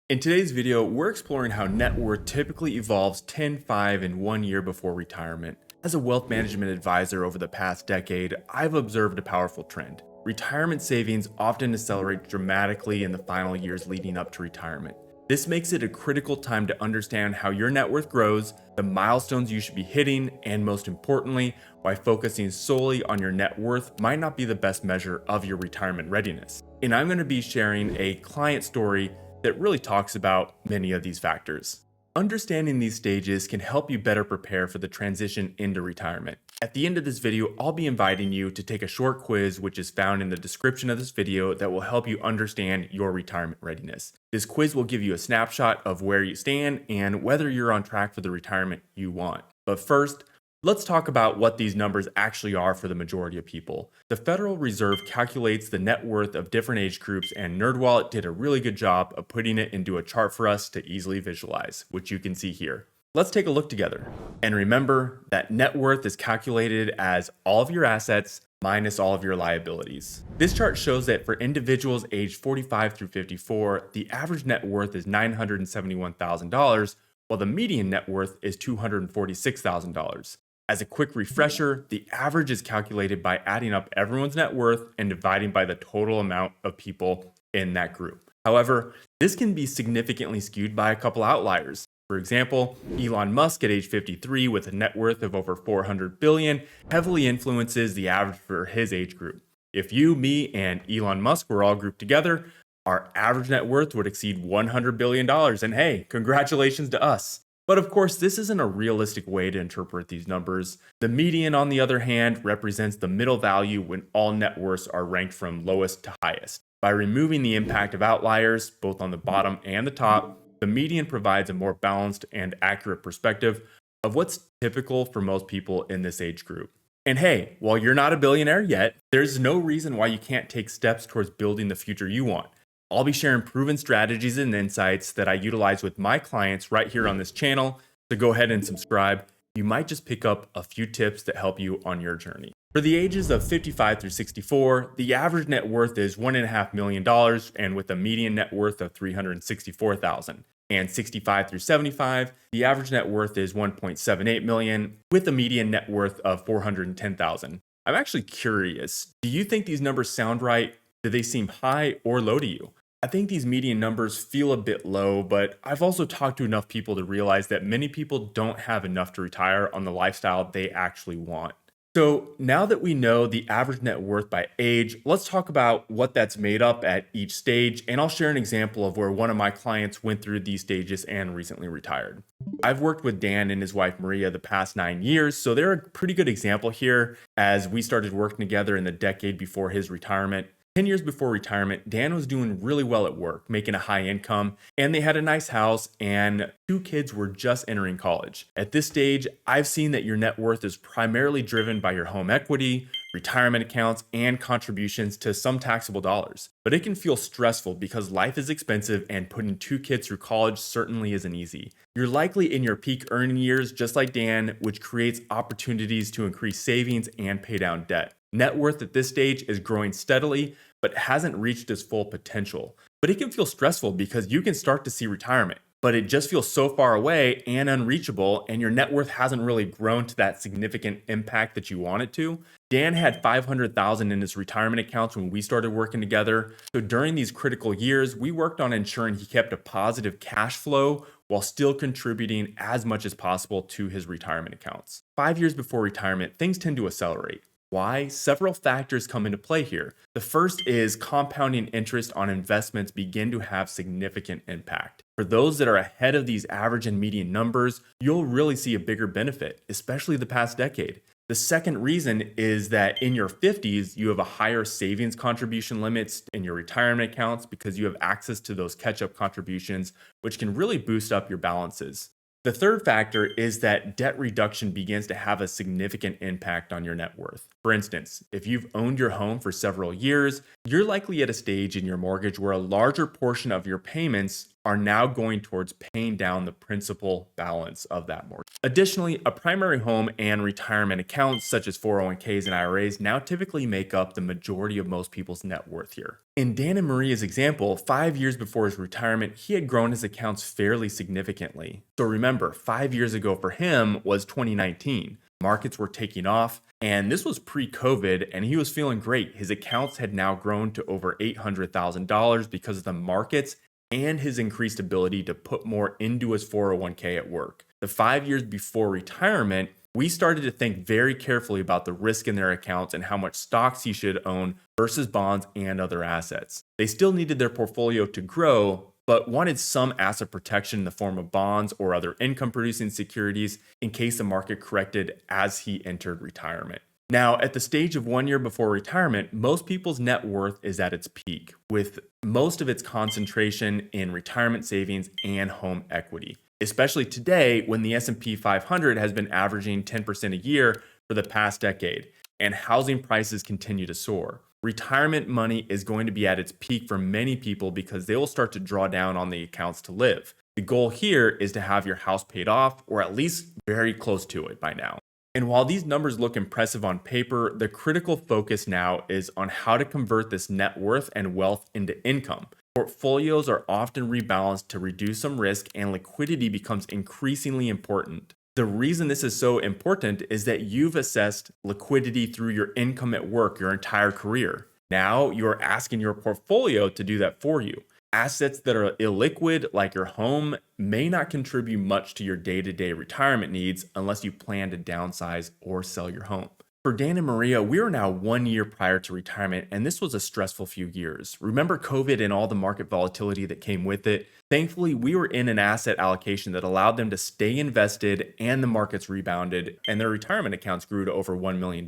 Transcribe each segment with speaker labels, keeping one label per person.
Speaker 1: In today's video, we're exploring how net worth typically evolves 10, 5, and 1 year before retirement. As a wealth management advisor over the past decade, I've observed a powerful trend. Retirement savings often accelerate dramatically in the final years leading up to retirement. This makes it a critical time to understand how your net worth grows, the milestones you should be hitting, and most importantly, why focusing solely on your net worth might not be the best measure of your retirement readiness. And I'm going to be sharing a client story that really talks about many of these factors. Understanding these stages can help you better prepare for the transition into retirement. At the end of this video, I'll be inviting you to take a short quiz which is found in the description of this video that will help you understand your retirement readiness. This quiz will give you a snapshot of where you stand and whether you're on track for the retirement you want. But first, let's talk about what these numbers actually are for the majority of people. The Federal Reserve calculates the net worth of different age groups, and NerdWallet did a really good job of putting it into a chart for us to easily visualize, which you can see here. Let's take a look together. And remember that net worth is calculated as all of your assets minus all of your liabilities. This chart shows that for individuals aged 45 through 54, the average net worth is $971,000, while the median net worth is $246,000. As a quick refresher, the average is calculated by adding up everyone's net worth and dividing by the total amount of people in that group. However, this can be significantly skewed by a couple outliers. For example, Elon Musk at age 53 with a net worth of over $400 billion heavily influences the average for his age group. If you, me, and Elon Musk were all grouped together, our average net worth would exceed $100 billion. And hey, congratulations to us. But of course, this isn't a realistic way to interpret these numbers. The median, on the other hand, represents the middle value when all net worths are ranked from lowest to highest. By removing the impact of outliers, both on the bottom and the top, the median provides a more balanced and accurate perspective of what's typical for most people in this age group. And hey, while you're not a billionaire yet, there's no reason why you can't take steps towards building the future you want. I'll be sharing proven strategies and insights that I utilize with my clients right here on this channel, so go ahead and subscribe. You might just pick up a few tips that help you on your journey. For the ages of 55 through 64, the average net worth is $1.5 million and with a median net worth of $364,000. And 65 through 75, the average net worth is $1.78 million with a median net worth of $410,000. I'm actually curious, do you think these numbers sound right? Do they seem high or low to you? I think these median numbers feel a bit low, but I've also talked to enough people to realize that many people don't have enough to retire on the lifestyle they actually want. So now that we know the average net worth by age, let's talk about what that's made up at each stage, and I'll share an example of where one of my clients went through these stages and recently retired. I've worked with Dan and his wife Maria the past 9 years, so they're a pretty good example here as we started working together in the decade before his retirement. 10 years before retirement, Dan was doing really well at work, making a high income, and they had a nice house, and 2 kids were just entering college. At this stage, I've seen that your net worth is primarily driven by your home equity, retirement accounts, and contributions to some taxable dollars. But it can feel stressful because life is expensive and putting 2 kids through college certainly isn't easy. You're likely in your peak earning years, just like Dan, which creates opportunities to increase savings and pay down debt. Net worth at this stage is growing steadily, but hasn't reached its full potential. But it can feel stressful because you can start to see retirement, but it just feels so far away and unreachable, and your net worth hasn't really grown to that significant impact that you want it to. Dan had $500,000 in his retirement accounts when we started working together. So during these critical years, we worked on ensuring he kept a positive cash flow while still contributing as much as possible to his retirement accounts. 5 years before retirement, things tend to accelerate. Why? Several factors come into play here. The first is compounding interest on investments begin to have significant impact. For those that are ahead of these average and median numbers, you'll really see a bigger benefit, especially the past decade. The second reason is that in your 50s, you have a higher savings contribution limits in your retirement accounts because you have access to those catch-up contributions, which can really boost up your balances. The third factor is that debt reduction begins to have a significant impact on your net worth. For instance, if you've owned your home for several years, you're likely at a stage in your mortgage where a larger portion of your payments are now going towards paying down the principal balance of that mortgage. Additionally, a primary home and retirement accounts such as 401ks and IRAs now typically make up the majority of most people's net worth here. In Dan and Maria's example, 5 years before his retirement, he had grown his accounts fairly significantly. So remember, 5 years ago for him was 2019. Markets were taking off, and this was pre-COVID, and he was feeling great. His accounts had now grown to over $800,000 because of the markets and his increased ability to put more into his 401k at work. The 5 years before retirement, we started to think very carefully about the risk in their accounts and how much stocks he should own versus bonds and other assets. They still needed their portfolio to grow, but wanted some asset protection in the form of bonds or other income producing securities in case the market corrected as he entered retirement. Now, at the stage of 1 year before retirement, most people's net worth is at its peak, with most of its concentration in retirement savings and home equity, especially today when the S&P 500 has been averaging 10% a year for the past decade, and housing prices continue to soar. Retirement money is going to be at its peak for many people because they will start to draw down on the accounts to live. The goal here is to have your house paid off, or at least very close to it by now. And while these numbers look impressive on paper, the critical focus now is on how to convert this net worth and wealth into income. Portfolios are often rebalanced to reduce some risk, and liquidity becomes increasingly important. The reason this is so important is that you've assessed liquidity through your income at work your entire career. Now you're asking your portfolio to do that for you. Assets that are illiquid, like your home, may not contribute much to your day-to-day retirement needs unless you plan to downsize or sell your home. For Dan and Maria, we are now 1 year prior to retirement, and this was a stressful few years. Remember COVID and all the market volatility that came with it? Thankfully, we were in an asset allocation that allowed them to stay invested, and the markets rebounded, and their retirement accounts grew to over $1 million.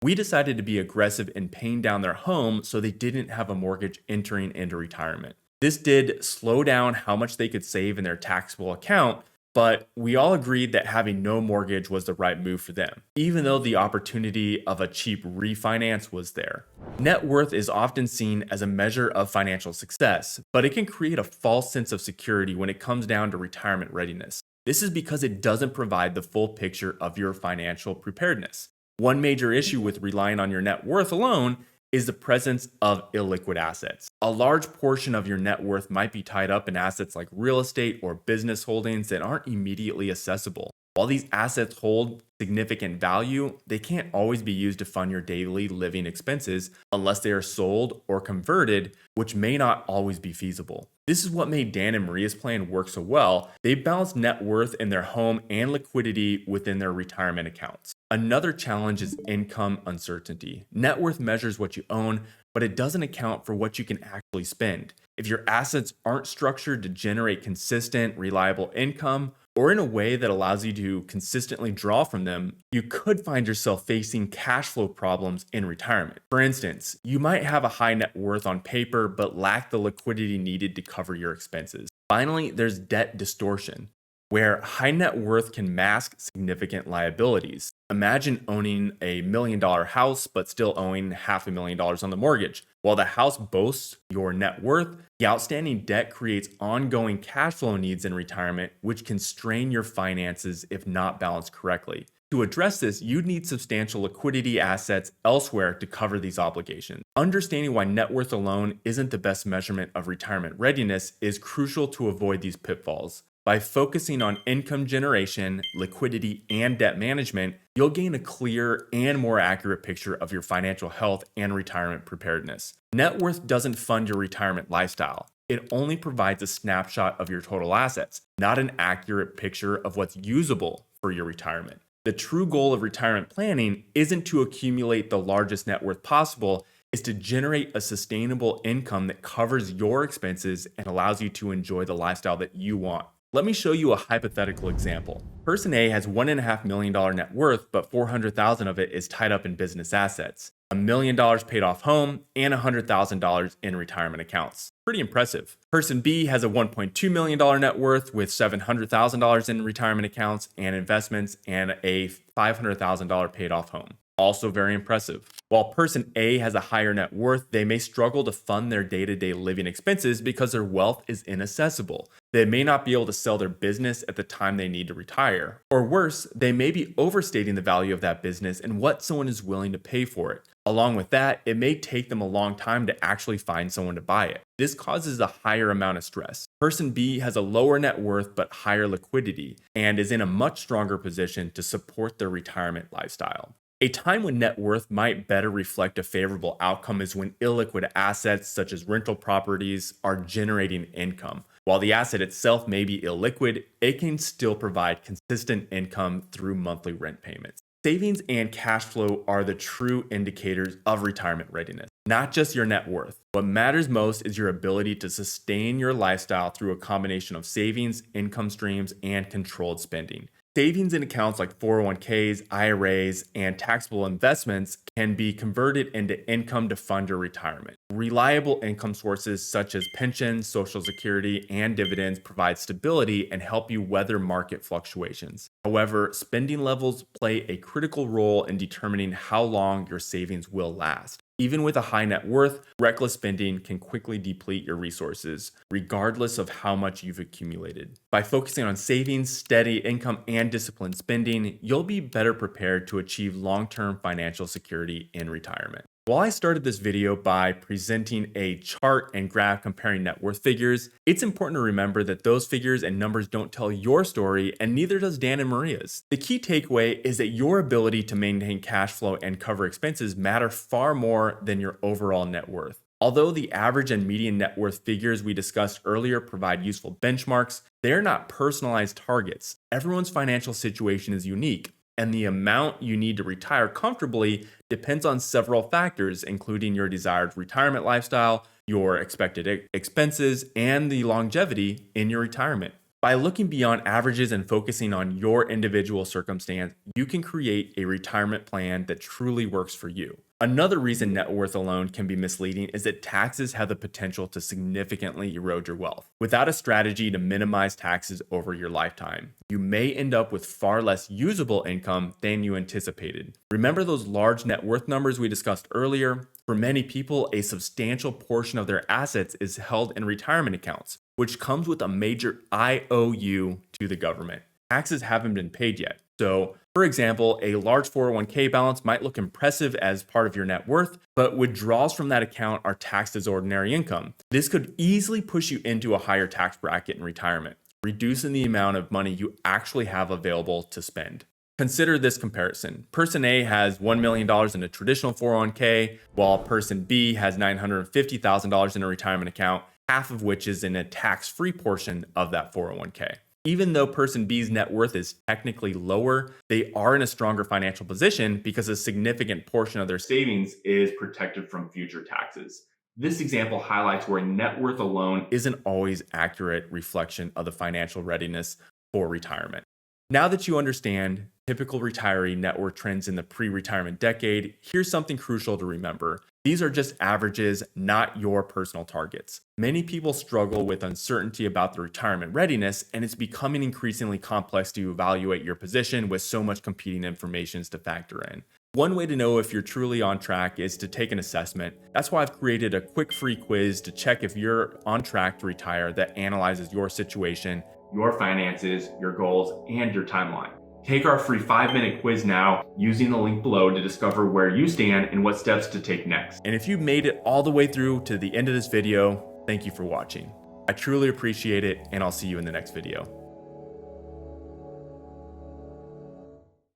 Speaker 1: We decided to be aggressive in paying down their home so they didn't have a mortgage entering into retirement. This did slow down how much they could save in their taxable account, but we all agreed that having no mortgage was the right move for them, even though the opportunity of a cheap refinance was there. Net worth is often seen as a measure of financial success, but it can create a false sense of security when it comes down to retirement readiness. This is because it doesn't provide the full picture of your financial preparedness. One major issue with relying on your net worth alone is the presence of illiquid assets. A large portion of your net worth might be tied up in assets like real estate or business holdings that aren't immediately accessible. While these assets hold significant value, they can't always be used to fund your daily living expenses unless they are sold or converted, which may not always be feasible. This is what made Dan and Maria's plan work so well. They balanced net worth in their home and liquidity within their retirement accounts. Another challenge is income uncertainty. Net worth measures what you own, but it doesn't account for what you can actually spend. If your assets aren't structured to generate consistent, reliable income, or in a way that allows you to consistently draw from them, you could find yourself facing cash flow problems in retirement. For instance, you might have a high net worth on paper, but lack the liquidity needed to cover your expenses. Finally, there's debt distortion, where high net worth can mask significant liabilities. Imagine owning a $1 million house, but still owing $500,000 on the mortgage. While the house boasts your net worth, the outstanding debt creates ongoing cash flow needs in retirement, which can strain your finances if not balanced correctly. To address this, you'd need substantial liquidity assets elsewhere to cover these obligations. Understanding why net worth alone isn't the best measurement of retirement readiness is crucial to avoid these pitfalls. By focusing on income generation, liquidity, and debt management, you'll gain a clear and more accurate picture of your financial health and retirement preparedness. Net worth doesn't fund your retirement lifestyle. It only provides a snapshot of your total assets, not an accurate picture of what's usable for your retirement. The true goal of retirement planning isn't to accumulate the largest net worth possible, it's to generate a sustainable income that covers your expenses and allows you to enjoy the lifestyle that you want. Let me show you a hypothetical example. Person A has $1.5 million net worth, but $400,000 of it is tied up in business assets, $1 million paid off home, and $100,000 in retirement accounts. Pretty impressive. Person B has a $1.2 million net worth with $700,000 in retirement accounts and investments and a $500,000 paid off home. Also very impressive. While person A has a higher net worth, they may struggle to fund their day-to-day living expenses because their wealth is inaccessible. They may not be able to sell their business at the time they need to retire. Or worse, they may be overstating the value of that business and what someone is willing to pay for it. Along with that, it may take them a long time to actually find someone to buy it. This causes a higher amount of stress. Person B has a lower net worth but higher liquidity and is in a much stronger position to support their retirement lifestyle. A time when net worth might better reflect a favorable outcome is when illiquid assets such as rental properties are generating income. While the asset itself may be illiquid, it can still provide consistent income through monthly rent payments. Savings and cash flow are the true indicators of retirement readiness, not just your net worth. What matters most is your ability to sustain your lifestyle through a combination of savings, income streams, and controlled spending. Savings in accounts like 401ks, IRAs, and taxable investments can be converted into income to fund your retirement. Reliable income sources such as pensions, Social Security, and dividends provide stability and help you weather market fluctuations. However, spending levels play a critical role in determining how long your savings will last. Even with a high net worth, reckless spending can quickly deplete your resources, regardless of how much you've accumulated. By focusing on savings, steady income, and disciplined spending, you'll be better prepared to achieve long-term financial security in retirement. While I started this video by presenting a chart and graph comparing net worth figures, it's important to remember that those figures and numbers don't tell your story, and neither does Dan and Maria's. The key takeaway is that your ability to maintain cash flow and cover expenses matter far more than your overall net worth. Although the average and median net worth figures we discussed earlier provide useful benchmarks, they're not personalized targets. Everyone's financial situation is unique, and the amount you need to retire comfortably depends on several factors, including your desired retirement lifestyle, your expected expenses, and the longevity in your retirement. By looking beyond averages and focusing on your individual circumstance, you can create a retirement plan that truly works for you. Another reason net worth alone can be misleading is that taxes have the potential to significantly erode your wealth. Without a strategy to minimize taxes over your lifetime, you may end up with far less usable income than you anticipated. Remember those large net worth numbers we discussed earlier? For many people, a substantial portion of their assets is held in retirement accounts, which comes with a major IOU to the government. Taxes haven't been paid yet. So, for example, a large 401k balance might look impressive as part of your net worth, but withdrawals from that account are taxed as ordinary income. This could easily push you into a higher tax bracket in retirement, reducing the amount of money you actually have available to spend. Consider this comparison. Person A has $1 million in a traditional 401k, while person B has $950,000 in a retirement account, half of which is in a tax-free portion of that 401k. Even though person B's net worth is technically lower, they are in a stronger financial position because a significant portion of their savings is protected from future taxes. This example highlights where net worth alone isn't always an accurate reflection of the financial readiness for retirement. Now that you understand typical retiree net worth trends in the pre-retirement decade, here's something crucial to remember. These are just averages, not your personal targets. Many people struggle with uncertainty about their retirement readiness, and it's becoming increasingly complex to evaluate your position with so much competing information to factor in. One way to know if you're truly on track is to take an assessment. That's why I've created a quick free quiz to check if you're on track to retire that analyzes your situation, your finances, your goals, and your timeline. Take our free 5-minute quiz now using the link below to discover where you stand and what steps to take next. And if you made it all the way through to the end of this video, thank you for watching. I truly appreciate it, and I'll see you in the next video.